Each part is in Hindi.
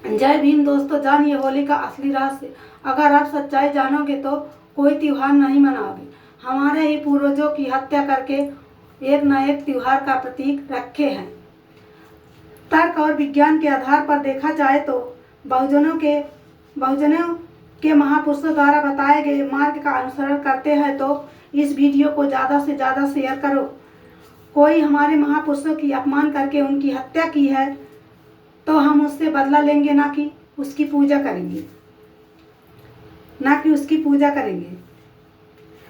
जय भीम दोस्तों, जानिए होली का असली रहस्य। अगर आप सच्चाई जानोगे तो कोई त्योहार नहीं मनाओगे। हमारे ही पूर्वजों की हत्या करके एक न एक त्योहार का प्रतीक रखे हैं। तर्क और विज्ञान के आधार पर देखा जाए तो बहुजनों के महापुरुषों द्वारा बताए गए मार्ग का अनुसरण करते हैं तो इस वीडियो को ज़्यादा से ज़्यादा शेयर करो। कोई हमारे महापुरुषों की अपमान करके उनकी हत्या की है तो हम उससे बदला लेंगे, ना कि उसकी पूजा करेंगे।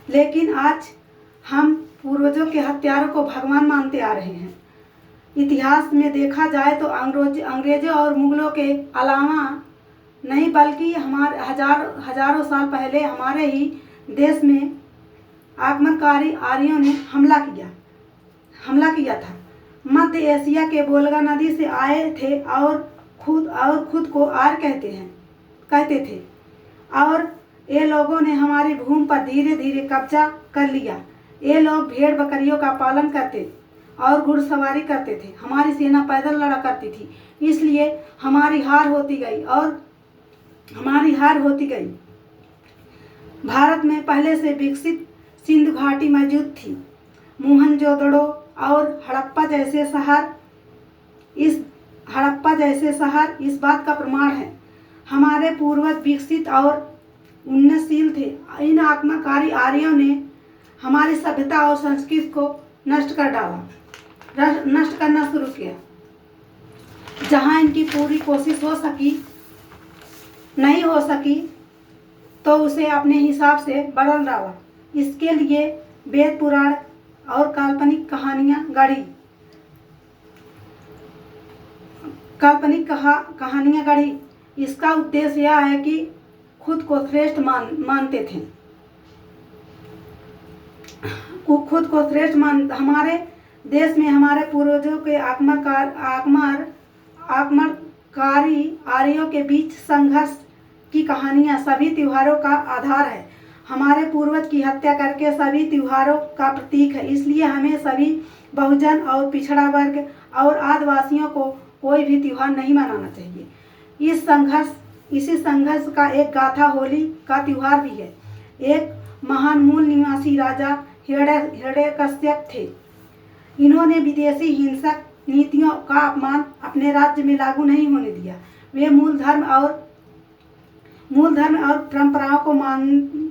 लेकिन आज हम पूर्वजों के हत्यारों को भगवान मानते आ रहे हैं। इतिहास में देखा जाए तो अंग्रेजों और मुगलों के अलावा नहीं बल्कि हमारे हजारों साल पहले हमारे ही देश में आक्रमणकारी आर्यों ने हमला किया था। मध्य एशिया के वोल्गा नदी से आए थे और खुद को आर्य कहते थे और ये लोगों ने हमारी भूमि पर धीरे धीरे कब्जा कर लिया। ये लोग भेड़ बकरियों का पालन करते और घुड़सवारी करते थे। हमारी सेना पैदल लड़ा करती थी, इसलिए हमारी हार होती गई। भारत में पहले से विकसित सिंधु घाटी मौजूद थी। मोहनजोदड़ो और हड़प्पा जैसे शहर इस बात का प्रमाण है। हमारे पूर्वज विकसित और उन्नतशील थे। इन आक्रमणकारी आर्यों ने हमारी सभ्यता और संस्कृति को नष्ट करना शुरू किया। जहां इनकी पूरी कोशिश नहीं हो सकी तो उसे अपने हिसाब से बदल डाला। इसके लिए वेद पुराण और काल्पनिक कहानियां गढ़ी। इसका उद्देश्य यह है कि खुद को श्रेष्ठ मानते थे। हमारे देश में हमारे पूर्वजों के आक्रमणकारी आर्यों के बीच संघर्ष की कहानियां सभी त्योहारों का आधार है। हमारे पूर्वज की हत्या करके सभी त्योहारों का प्रतीक है। इसलिए हमें सभी बहुजन और पिछड़ा वर्ग और आदिवासियों को कोई भी त्योहार नहीं मनाना चाहिए। इसी संघर्ष का एक गाथा होली का त्योहार भी है। एक महान मूल निवासी राजा हिरण्यकश्यप थे। इन्होंने विदेशी हिंसक नीतियों का अपमान अपने राज्य में लागू नहीं होने दिया। वे मूल धर्म और परंपराओं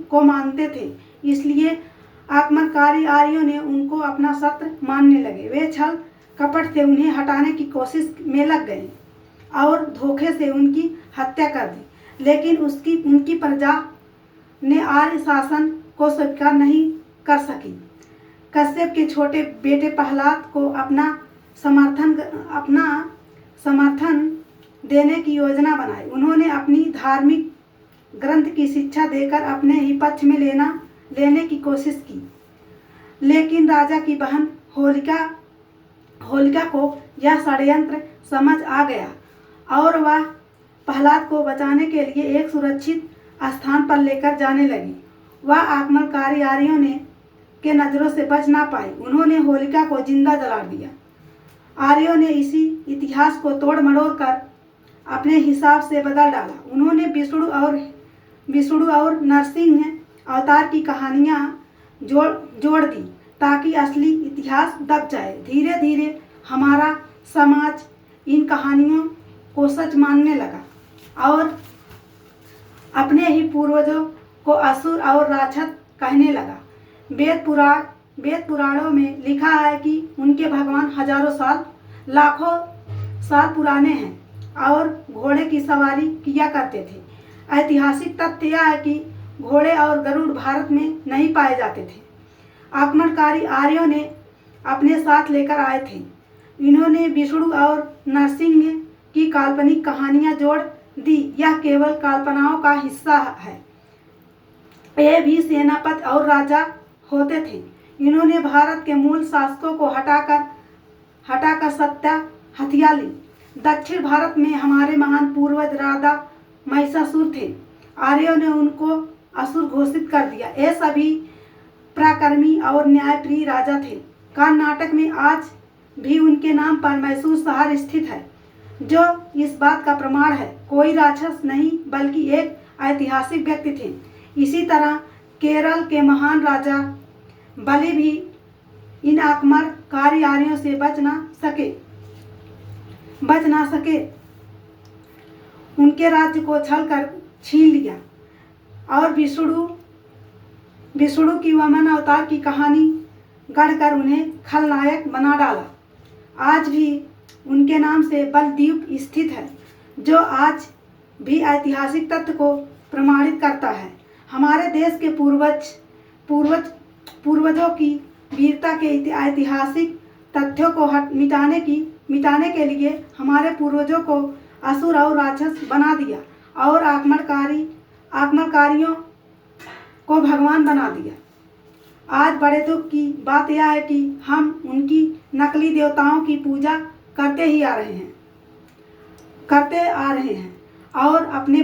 को मानते थे। इसलिए आक्रमणकारी आर्यों ने उनको अपना शत्रु मानने लगे। वे छल कपट से उन्हें हटाने की कोशिश में लग गए और धोखे से उनकी हत्या कर दी। लेकिन उनकी प्रजा ने आर्य शासन को स्वीकार नहीं कर सकी। कश्यप के छोटे बेटे प्रहलाद को अपना समर्थन देने की योजना बनाई। उन्होंने अपनी धार्मिक ग्रंथ की शिक्षा देकर अपने ही पक्ष में लेने की कोशिश की। लेकिन राजा की बहन होलिका को यह षड्यंत्र समझ आ गया और वह प्रहलाद को बचाने के लिए एक सुरक्षित स्थान पर लेकर जाने लगी। वह आक्रमणकारी आर्यों के नजरों से बच ना पाई। उन्होंने होलिका को जिंदा जला दिया। आर्यों ने इसी इतिहास को तोड़ मरोड़ कर अपने हिसाब से बदल डाला। उन्होंने विष्णु और नरसिंह अवतार की कहानियां जोड़ दी ताकि असली इतिहास दब जाए। धीरे धीरे हमारा समाज इन कहानियों को सच मानने लगा और अपने ही पूर्वजों को असुर और राक्षस कहने लगा। वेद पुराणों में लिखा है कि उनके भगवान लाखों साल पुराने हैं और घोड़े की सवारी किया करते थे। ऐतिहासिक तथ्य यह है कि घोड़े और गरुड़ भारत में नहीं पाए जाते थे। आक्रमणकारी आर्यों ने अपने साथ लेकर आए थे। इन्होंने विष्णु और नरसिंह की काल्पनिक कहानियां जोड़ दी। यह केवल कल्पनाओं का हिस्सा है। ये भी सेनापति और राजा होते थे। इन्होंने भारत के मूल शासकों को हटाकर सत्ता हथिया ली। दक्षिण भारत में हमारे महान पूर्वज राजा महिषासुर थे। आर्यों ने उनको असुर घोषित कर दिया। ये सभी पराक्रमी और न्यायप्रिय राजा थे। कर्नाटक में आज भी उनके नाम पर मैसूर शहर स्थित है। जो इस बात का प्रमाण है। कोई राक्षस नहीं बल्कि एक ऐतिहासिक व्यक्ति थे। इसी तरह केरल के महान राजा बलि भी इन आक्रमणकारी आर्यों से बच ना सके। उनके राज्य को छल कर छीन लिया और विष्णु की वामन अवतार की कहानी गढ़कर उन्हें खलनायक बना डाला। आज भी उनके नाम से बलद्वीप स्थित है, जो आज भी ऐतिहासिक तथ्य को प्रमाणित करता है। हमारे देश के पूर्वजों की वीरता के ऐतिहासिक तथ्यों को मिटाने के लिए हमारे पूर्वजों को असुर और राक्षस बना दिया और आक्रमणकारियों को भगवान बना दिया। आज बड़े दुख की बात यह है कि हम उनकी नकली देवताओं की पूजा करते आ रहे हैं और अपने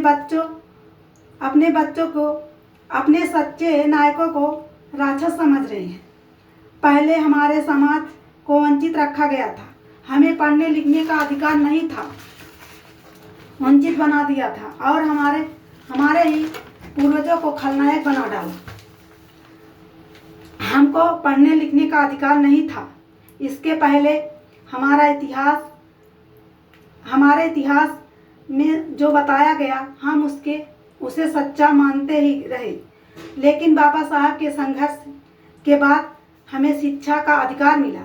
बच्चों को, अपने सच्चे नायकों को राक्षस समझ रहे हैं। पहले हमारे समाज को वंचित रखा गया था, हमें पढ़ने लिखने का अधिकार नहीं था, वंचित बना दिया था और हमारे ही पूर्वजों को खलनायक बना डाला। हमको पढ़ने लिखने का अधिकार नहीं था। इसके पहले हमारे इतिहास में जो बताया गया हम उसे सच्चा मानते ही रहे। लेकिन बाबा साहब के संघर्ष के बाद हमें शिक्षा का अधिकार मिला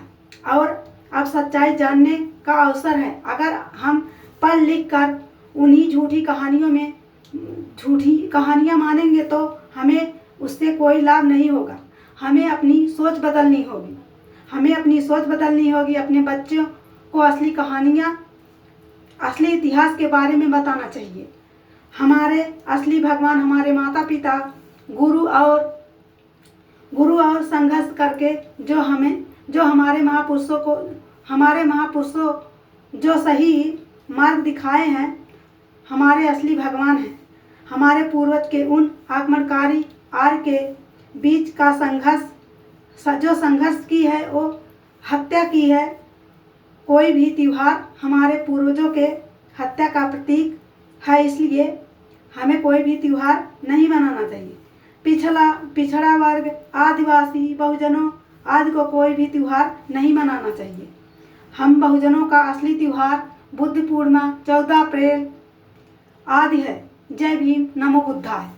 और अब सच्चाई जानने का अवसर है। अगर हम पढ़ लिख कर उन्हीं झूठी कहानियाँ मानेंगे तो हमें उससे कोई लाभ नहीं होगा। हमें अपनी सोच बदलनी होगी। अपने बच्चों को असली इतिहास के बारे में बताना चाहिए। हमारे असली भगवान हमारे माता पिता, गुरु और संघर्ष करके जो हमारे महापुरुषों जो सही मार्ग दिखाए हैं, हमारे असली भगवान हैं। हमारे पूर्वज के उन आक्रमणकारी आर्य के बीच का संघर्ष की है, वो हत्या की है। कोई भी त्योहार हमारे पूर्वजों के हत्या का प्रतीक है, इसलिए हमें कोई भी त्योहार नहीं मनाना चाहिए। पिछड़ा वर्ग, आदिवासी, बहुजनों आदि को कोई भी त्योहार नहीं मनाना चाहिए। हम बहुजनों का असली त्योहार बुद्ध पूर्णिमा 14 अप्रैल आदि है। जय भीम, नमो बुद्धाय।